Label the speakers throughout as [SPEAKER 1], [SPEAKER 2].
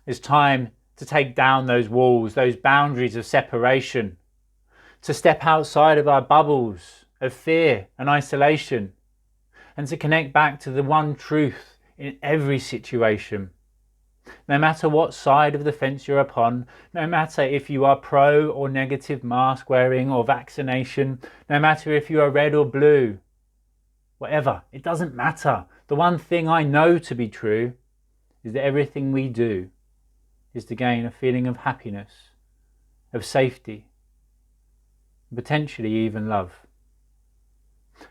[SPEAKER 1] It's time to take down those walls, those boundaries of separation, to step outside of our bubbles of fear and isolation, and to connect back to the one truth in every situation. No matter what side of the fence you're upon, no matter if you are pro or negative mask wearing or vaccination, no matter if you are red or blue, whatever, it doesn't matter. The one thing I know to be true is that everything we do is to gain a feeling of happiness, of safety, potentially even love.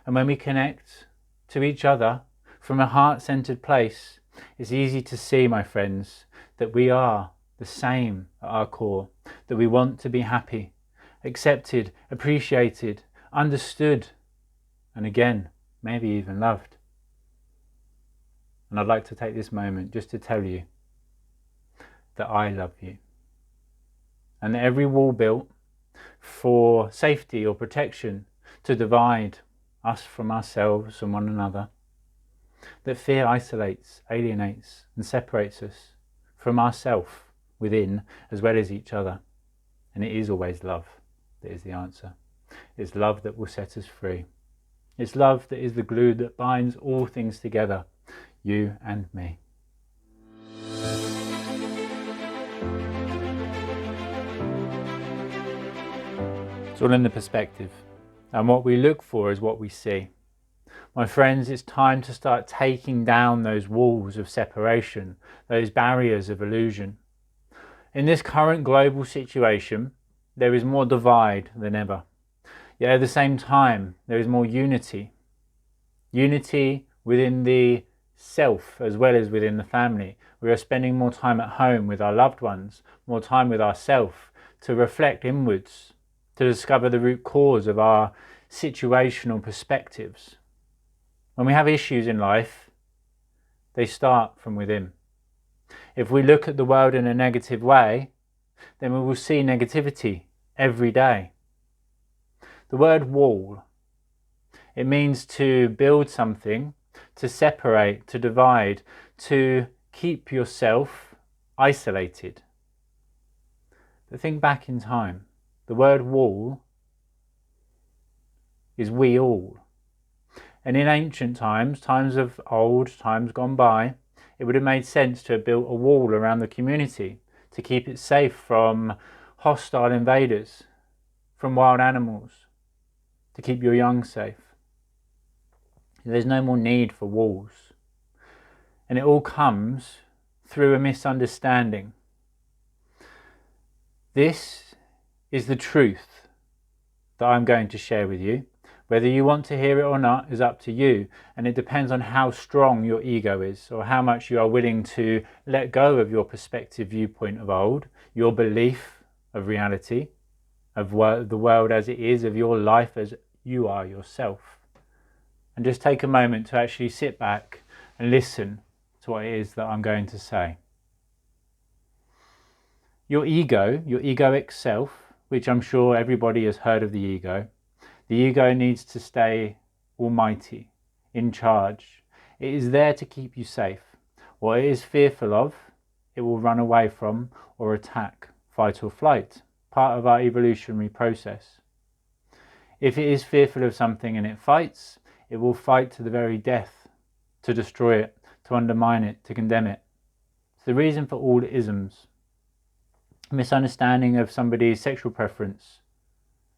[SPEAKER 1] And when we connect to each other from a heart-centered place, it's easy to see, my friends, that we are the same at our core, that we want to be happy, accepted, appreciated, understood, and again, maybe even loved. And I'd like to take this moment just to tell you that I love you, and that every wall built for safety or protection to divide us from ourselves and one another, that fear isolates, alienates and separates us from ourselves within as well as each other. And it is always love that is the answer. It's love that will set us free. It's love that is the glue that binds all things together, you and me. It's all in the perspective, and what we look for is what we see. My friends, it's time to start taking down those walls of separation, those barriers of illusion. In this current global situation, there is more divide than ever. Yet at the same time, there is more unity. Unity within the self as well as within the family. We are spending more time at home with our loved ones, more time with ourselves, to reflect inwards, to discover the root cause of our situational perspectives. When we have issues in life, they start from within. If we look at the world in a negative way, then we will see negativity every day. The word wall, it means to build something, to separate, to divide, to keep yourself isolated. But think back in time. The word wall is we all. And in ancient times, times of old, times gone by, it would have made sense to have built a wall around the community to keep it safe from hostile invaders, from wild animals, to keep your young safe. There's no more need for walls. And it all comes through a misunderstanding. This is the truth that I'm going to share with you. Whether you want to hear it or not is up to you, and it depends on how strong your ego is, or how much you are willing to let go of your perspective viewpoint of old, your belief of reality, of the world as it is, of your life as you are yourself. And just take a moment to actually sit back and listen to what it is that I'm going to say. Your ego, your egoic self, which I'm sure everybody has heard of the ego needs to stay almighty, in charge. It is there to keep you safe. What it is fearful of, it will run away from or attack, fight or flight, part of our evolutionary process. If it is fearful of something and it fights, it will fight to the very death, to destroy it, to undermine it, to condemn it. It's the reason for all isms. Misunderstanding of somebody's sexual preference,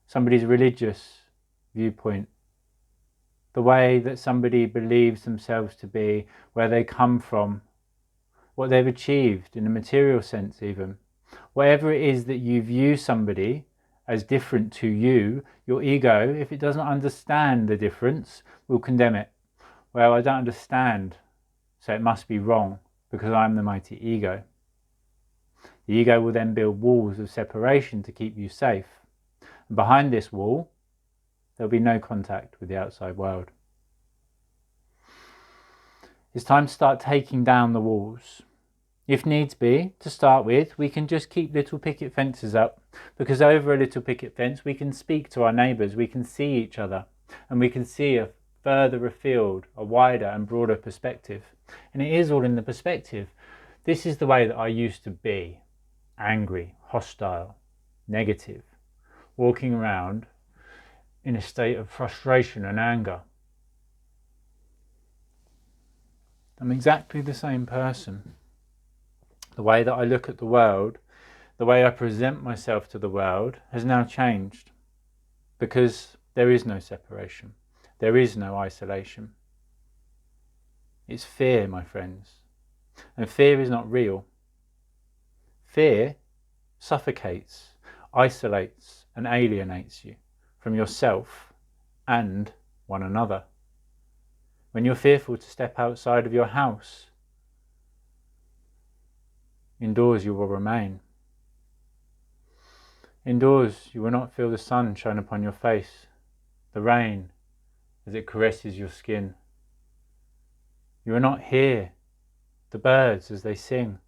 [SPEAKER 1] somebody's religious viewpoint, the way that somebody believes themselves to be, where they come from, what they've achieved in a material sense even. Whatever it is that you view somebody as different to you, your ego, if it doesn't understand the difference, will condemn it. Well, I don't understand, so it must be wrong because I'm the mighty ego. The ego will then build walls of separation to keep you safe. And behind this wall, there'll be no contact with the outside world. It's time to start taking down the walls. If needs be, to start with, we can just keep little picket fences up, because over a little picket fence we can speak to our neighbours, we can see each other, and we can see a further afield, a wider and broader perspective. And it is all in the perspective. This is the way that I used to be, angry, hostile, negative, walking around in a state of frustration and anger. I'm exactly the same person. The way that I look at the world, the way I present myself to the world has now changed, because there is no separation. There is no isolation. It's fear, my friends. And fear is not real. Fear suffocates, isolates, and alienates you from yourself and one another. When you're fearful to step outside of your house, indoors you will remain. Indoors you will not feel the sun shine upon your face, the rain as it caresses your skin. You will not hear the birds as they sing.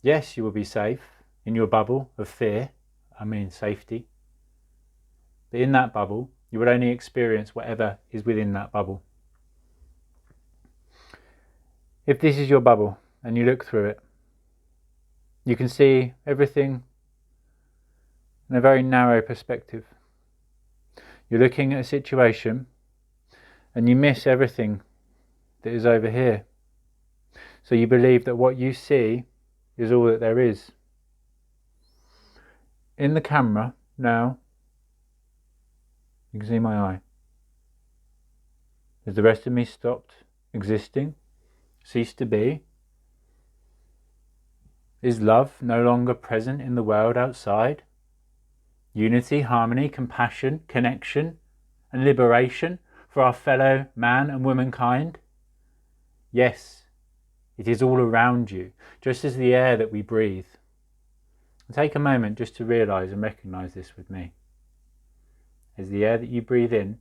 [SPEAKER 1] Yes, you will be safe in your bubble of fear, safety. But in that bubble, you will only experience whatever is within that bubble. If this is your bubble and you look through it, you can see everything in a very narrow perspective. You're looking at a situation and you miss everything that is over here. So you believe that what you see is all that there is. In the camera now, you can see my eye. Has the rest of me stopped existing? Ceased to be? Is love no longer present in the world outside? Unity, harmony, compassion, connection, and liberation for our fellow man and womankind? Yes, it is all around you, just as the air that we breathe. And take a moment just to realise and recognise this with me. As the air that you breathe in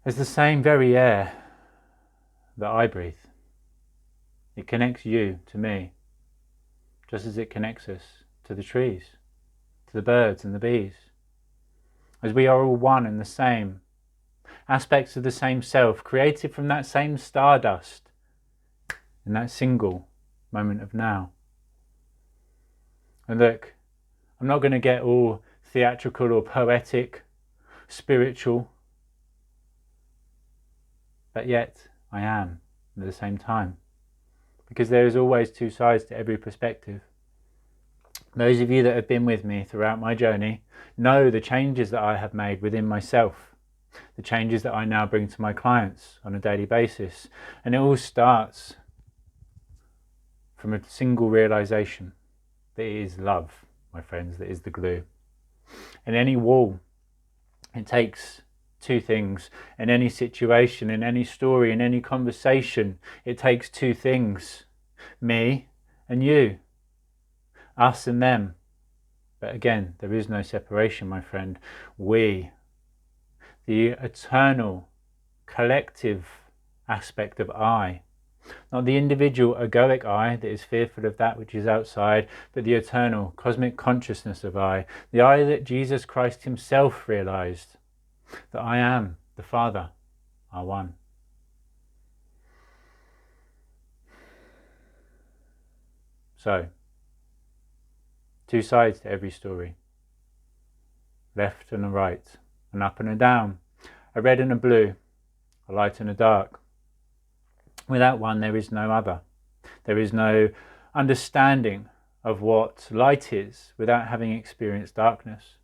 [SPEAKER 1] is the same very air that I breathe. It connects you to me, just as it connects us to the trees, to the birds and the bees. As we are all one and the same, aspects of the same self, created from that same stardust in that single moment of now. And look, I'm not going to get all theatrical or poetic, spiritual, but yet I am at the same time, because there is always two sides to every perspective. Those of you that have been with me throughout my journey know the changes that I have made within myself, the changes that I now bring to my clients on a daily basis, and it all starts from a single realization that it is love, my friends, that is the glue. In any wall, it takes two things. In any situation, in any story, in any conversation, it takes two things. Me and you. Us and them. But again, there is no separation, my friend. We, the eternal, collective aspect of I, not the individual egoic I that is fearful of that which is outside, but the eternal cosmic consciousness of I, the I that Jesus Christ himself realized, that I am the Father, are one. So, two sides to every story, left and a right, an up and a down, a red and a blue, a light and a dark. Without one there is no other. There is no understanding of what light is without having experienced darkness.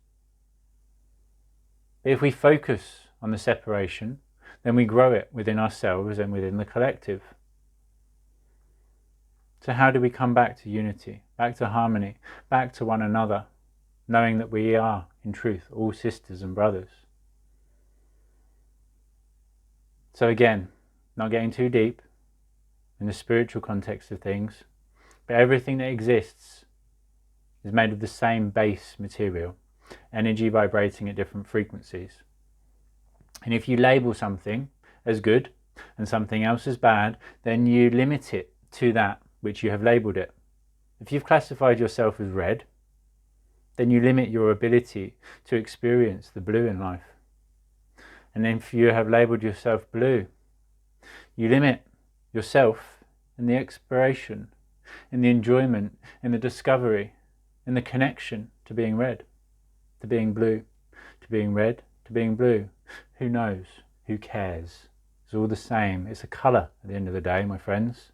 [SPEAKER 1] But if we focus on the separation, then we grow it within ourselves and within the collective. So how do we come back to unity, back to harmony, back to one another, knowing that we are, in truth, all sisters and brothers? So again, not getting too deep in the spiritual context of things, but everything that exists is made of the same base material, energy vibrating at different frequencies. And if you label something as good and something else as bad, then you limit it to that which you have labelled it. If you've classified yourself as red, then you limit your ability to experience the blue in life. And then if you have labelled yourself blue, you limit yourself in the exploration, in the enjoyment, in the discovery, in the connection to being red, to being blue, to being red, to being blue. Who knows? Who cares? It's all the same. It's a colour at the end of the day, my friends.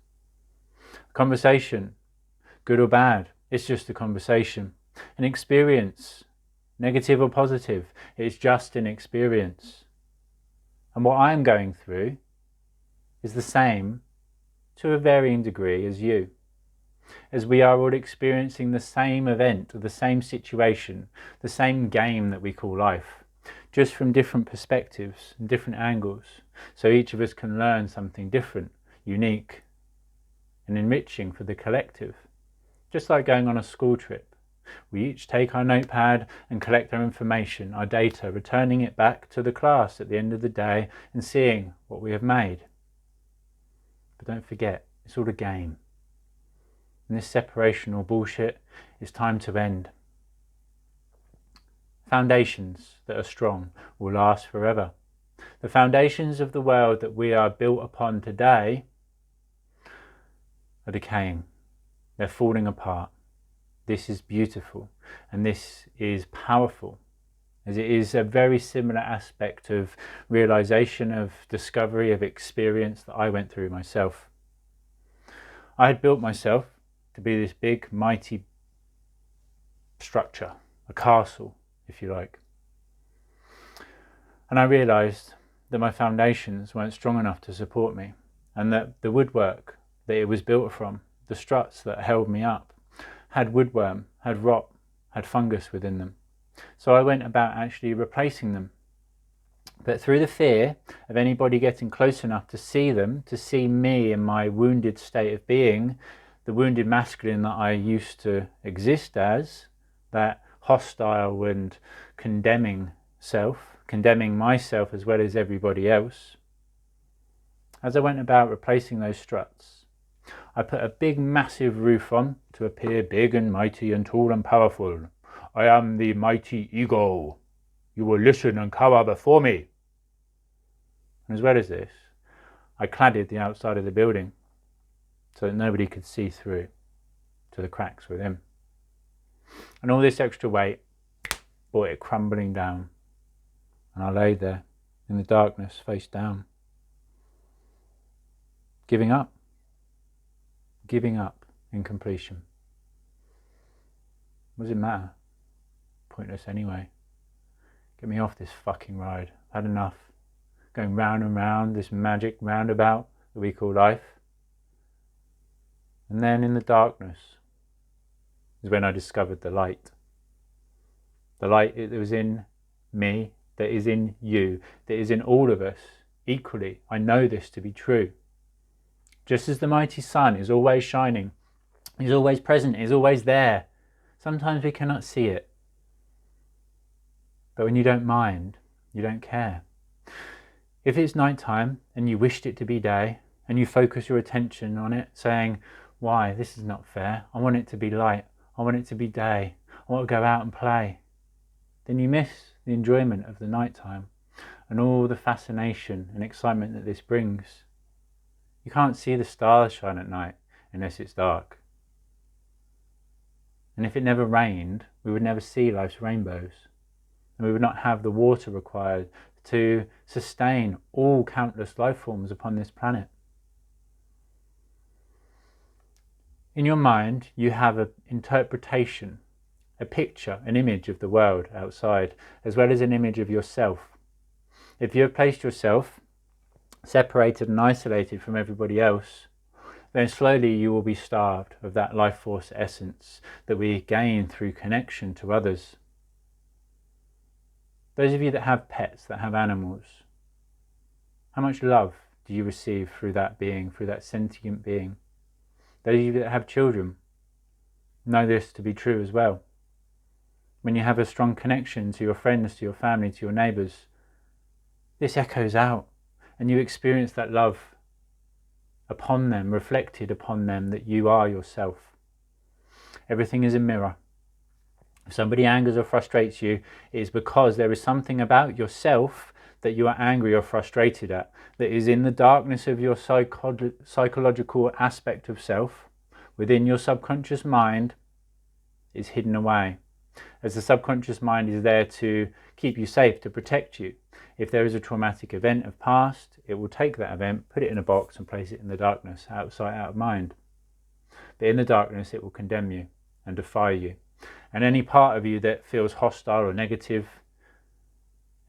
[SPEAKER 1] A conversation, good or bad, it's just a conversation. An experience, negative or positive, it's just an experience. And what I'm going through is the same to a varying degree as you, as we are all experiencing the same event, or the same situation, the same game that we call life, just from different perspectives and different angles, so each of us can learn something different, unique and enriching for the collective. Just like going on a school trip, we each take our notepad and collect our information, our data, returning it back to the class at the end of the day and seeing what we have made. But don't forget, it's all a game. And this separational bullshit is time to end. Foundations that are strong will last forever. The foundations of the world that we are built upon today are decaying. They're falling apart. This is beautiful and this is powerful, as it is a very similar aspect of realization, of discovery, of experience that I went through myself. I had built myself to be this big, mighty structure, a castle, if you like. And I realized that my foundations weren't strong enough to support me, and that the woodwork that it was built from, the struts that held me up, had woodworm, had rot, had fungus within them. So I went about actually replacing them. But through the fear of anybody getting close enough to see them, to see me in my wounded state of being, the wounded masculine that I used to exist as, that hostile and condemning self, condemning myself as well as everybody else, as I went about replacing those struts, I put a big massive roof on to appear big and mighty and tall and powerful. I am the mighty ego. You will listen and cower before me. And as well as this, I cladded the outside of the building so that nobody could see through to the cracks within. And all this extra weight brought it crumbling down. And I lay there in the darkness, face down, giving up in completion. What does it matter? Pointless anyway. Get me off this fucking ride. I've had enough. Going round and round this magic roundabout that we call life. And then in the darkness is when I discovered the light. The light that was in me, that is in you, that is in all of us equally. I know this to be true. Just as the mighty sun is always shining, is always present, is always there. Sometimes we cannot see it. But when you don't mind, you don't care. If it's night time and you wished it to be day, and you focus your attention on it, saying, why, this is not fair, I want it to be light, I want it to be day, I want to go out and play, then you miss the enjoyment of the night time and all the fascination and excitement that this brings. You can't see the stars shine at night unless it's dark. And if it never rained, we would never see life's rainbows. And we would not have the water required to sustain all countless life forms upon this planet. In your mind, you have an interpretation, a picture, an image of the world outside, as well as an image of yourself. If you have placed yourself separated and isolated from everybody else, then slowly you will be starved of that life force essence that we gain through connection to others. Those of you that have pets, that have animals, how much love do you receive through that being, through that sentient being? Those of you that have children know this to be true as well. When you have a strong connection to your friends, to your family, to your neighbours, this echoes out and you experience that love upon them, reflected upon them, that you are yourself. Everything is a mirror. If somebody angers or frustrates you, it is because there is something about yourself that you are angry or frustrated at, that is in the darkness of your psychological aspect of self, within your subconscious mind, is hidden away. As the subconscious mind is there to keep you safe, to protect you. If there is a traumatic event of past, it will take that event, put it in a box and place it in the darkness, out of sight, out of mind. But in the darkness, it will condemn you and defy you. And any part of you that feels hostile or negative,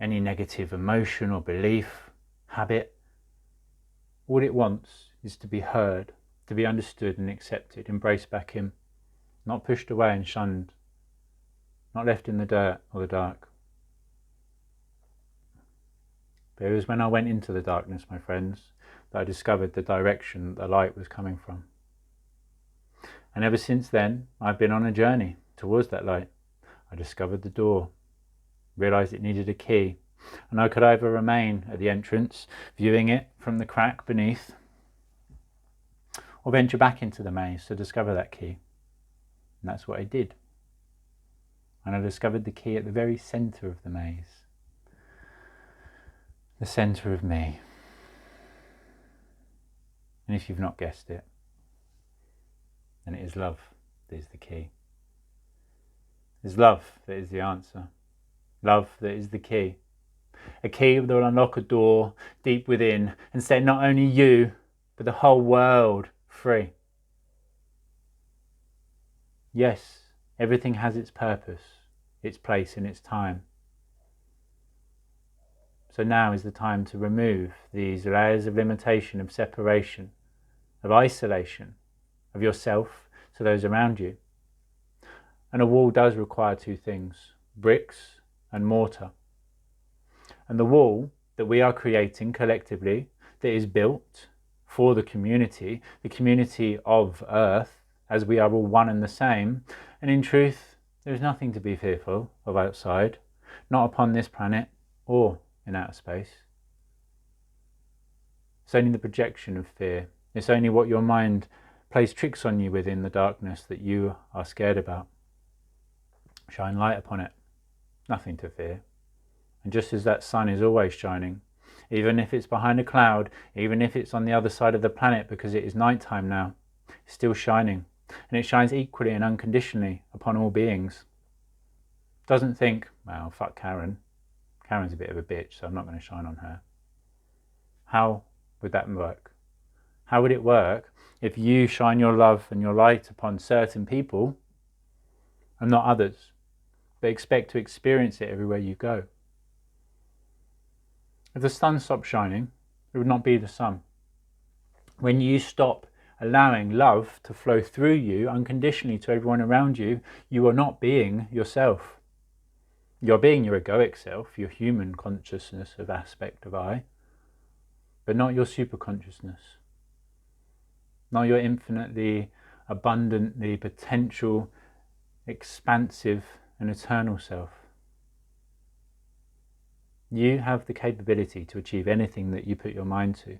[SPEAKER 1] any negative emotion or belief, habit, all it wants is to be heard, to be understood and accepted, embraced back in, not pushed away and shunned, not left in the dirt or the dark. But it was when I went into the darkness, my friends, that I discovered the direction the light was coming from. And ever since then, I've been on a journey towards that light. I discovered the door, realised it needed a key, and I could either remain at the entrance, viewing it from the crack beneath, or venture back into the maze to discover that key. And that's what I did. And I discovered the key at the very centre of the maze. The centre of me. And if you've not guessed it, then it is love that is the key. It is love that is the answer. Love that is the key. A key that will unlock a door deep within and set not only you, but the whole world free. Yes, everything has its purpose, its place and its time. So now is the time to remove these layers of limitation, of separation, of isolation, of yourself to those around you. And a wall does require two things, bricks and mortar. And the wall that we are creating collectively, that is built for the community of Earth, as we are all one and the same. And in truth, there is nothing to be fearful of outside, not upon this planet or in outer space. It's only the projection of fear. It's only what your mind plays tricks on you with in the darkness that you are scared about. Shine light upon it. Nothing to fear. And just as that sun is always shining, even if it's behind a cloud, even if it's on the other side of the planet because it is nighttime now, it's still shining. And it shines equally and unconditionally upon all beings. Doesn't think, well, fuck Karen. Karen's a bit of a bitch, so I'm not going to shine on her. How would that work? How would it work if you shine your love and your light upon certain people and not others, but expect to experience it everywhere you go? If the sun stopped shining, it would not be the sun. When you stop allowing love to flow through you unconditionally to everyone around you, you are not being yourself. You're being your egoic self, your human consciousness of aspect of I, but not your super consciousness, not your infinitely, abundantly potential, expansive and eternal self. You have the capability to achieve anything that you put your mind to.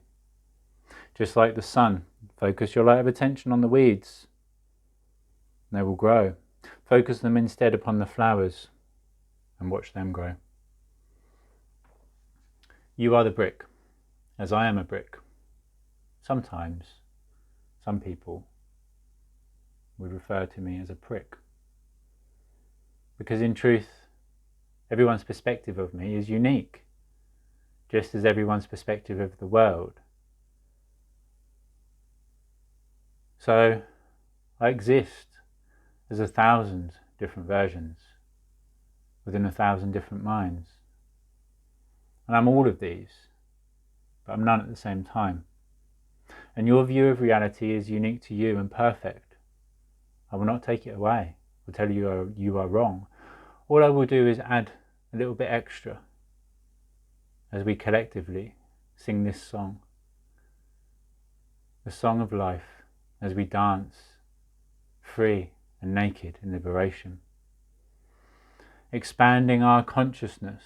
[SPEAKER 1] Just like the sun, focus your light of attention on the weeds, and they will grow. Focus them instead upon the flowers, and watch them grow. You are the brick, as I am a brick. Sometimes, some people would refer to me as a prick. Because in truth, everyone's perspective of me is unique, just as everyone's perspective of the world. So, I exist as 1,000 different versions, within 1,000 different minds. And I'm all of these, but I'm none at the same time. And your view of reality is unique to you and perfect. I will not take it away or tell you you are wrong. All I will do is add a little bit extra as we collectively sing this song. The song of life as we dance free and naked in liberation. Expanding our consciousness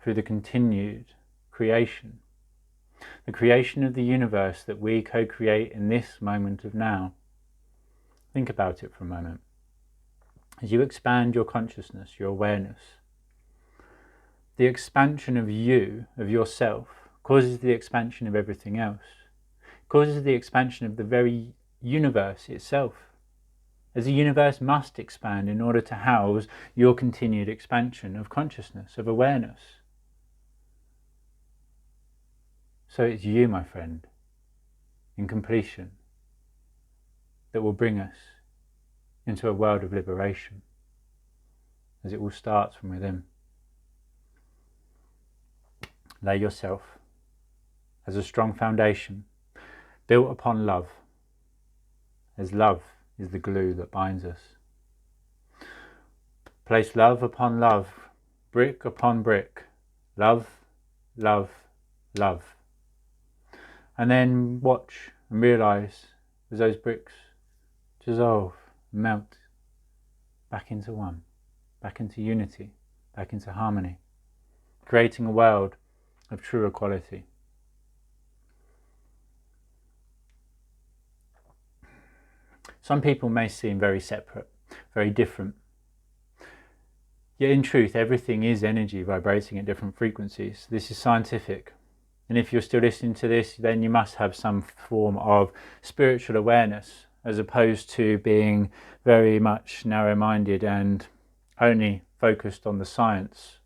[SPEAKER 1] through the continued creation. The creation of the universe that we co-create in this moment of now. Think about it for a moment. As you expand your consciousness, your awareness, the expansion of you, of yourself, causes the expansion of everything else, causes the expansion of the very universe itself, as the universe must expand in order to house your continued expansion of consciousness, of awareness. So it's you, my friend, in completion, that will bring us into a world of liberation, as it all starts from within. Lay yourself as a strong foundation built upon love, as love is the glue that binds us. Place love upon love, brick upon brick, love, love, love. And then watch and realise as those bricks dissolve, melt back into one, back into unity, back into harmony, creating a world of true equality. Some people may seem very separate, very different. Yet in truth, everything is energy vibrating at different frequencies. This is scientific. And if you're still listening to this, then you must have some form of spiritual awareness, as opposed to being very much narrow-minded and only focused on the science.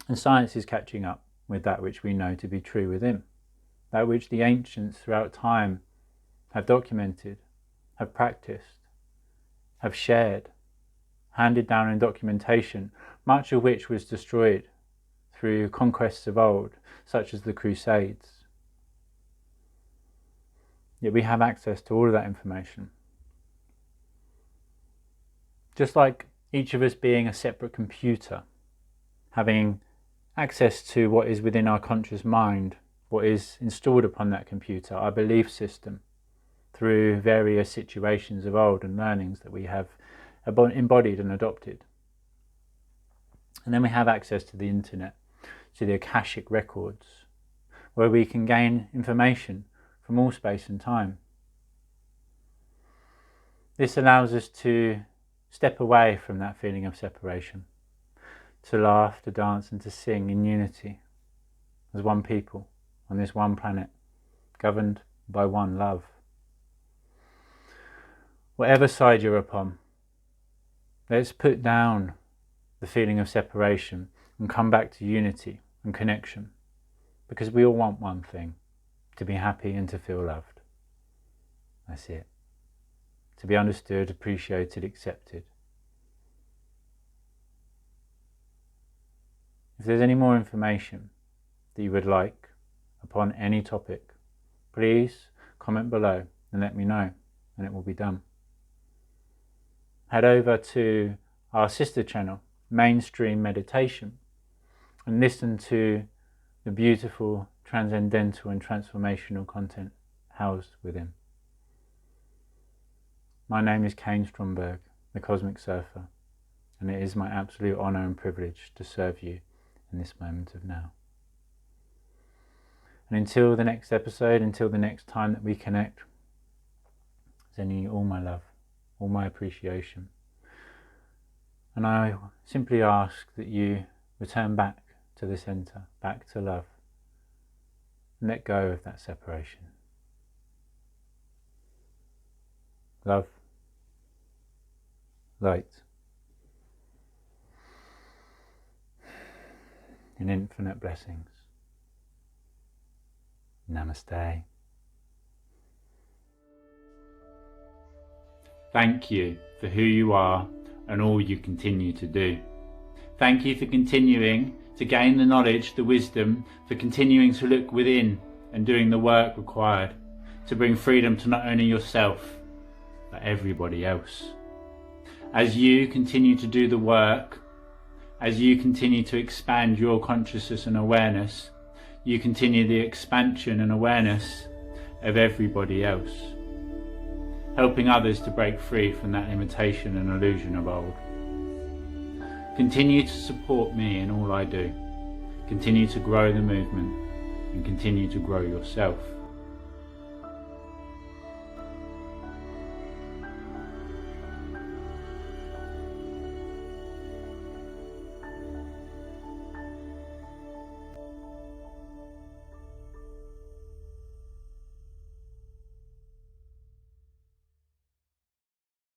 [SPEAKER 1] And science is catching up with that which we know to be true within, that which the ancients throughout time have documented, have practiced, have shared, handed down in documentation, much of which was destroyed through conquests of old, such as the Crusades. Yet we have access to all of that information. Just like each of us being a separate computer, having access to what is within our conscious mind, what is installed upon that computer, our belief system, through various situations of old and learnings that we have embodied and adopted. And then we have access to the internet, to the Akashic records, where we can gain information from all space and time. This allows us to step away from that feeling of separation, to laugh, to dance and to sing in unity as one people on this one planet, governed by one love. Whatever side you're upon, let's put down the feeling of separation and come back to unity and connection, because we all want one thing: to be happy and to feel loved. That's it. To be understood, appreciated, accepted. If there's any more information that you would like upon any topic, please comment below and let me know, and it will be done. Head over to our sister channel, Mainstream Meditation, and listen to the beautiful transcendental and transformational content housed within. My name is Kain Stromberg, the Cosmic Surfer, and it is my absolute honour and privilege to serve you in this moment of now. And until the next episode, until the next time that we connect, sending you all my love, all my appreciation. And I simply ask that you return back to the centre, back to love, and let go of that separation. Love, light, and infinite blessings. Namaste. Thank you for who you are and all you continue to do. Thank you for continuing to gain the knowledge, the wisdom, for continuing to look within and doing the work required to bring freedom to not only yourself, but everybody else. As you continue to do the work, as you continue to expand your consciousness and awareness, you continue the expansion and awareness of everybody else, helping others to break free from that limitation and illusion of old. Continue to support me in all I do. Continue to grow the movement and continue to grow yourself.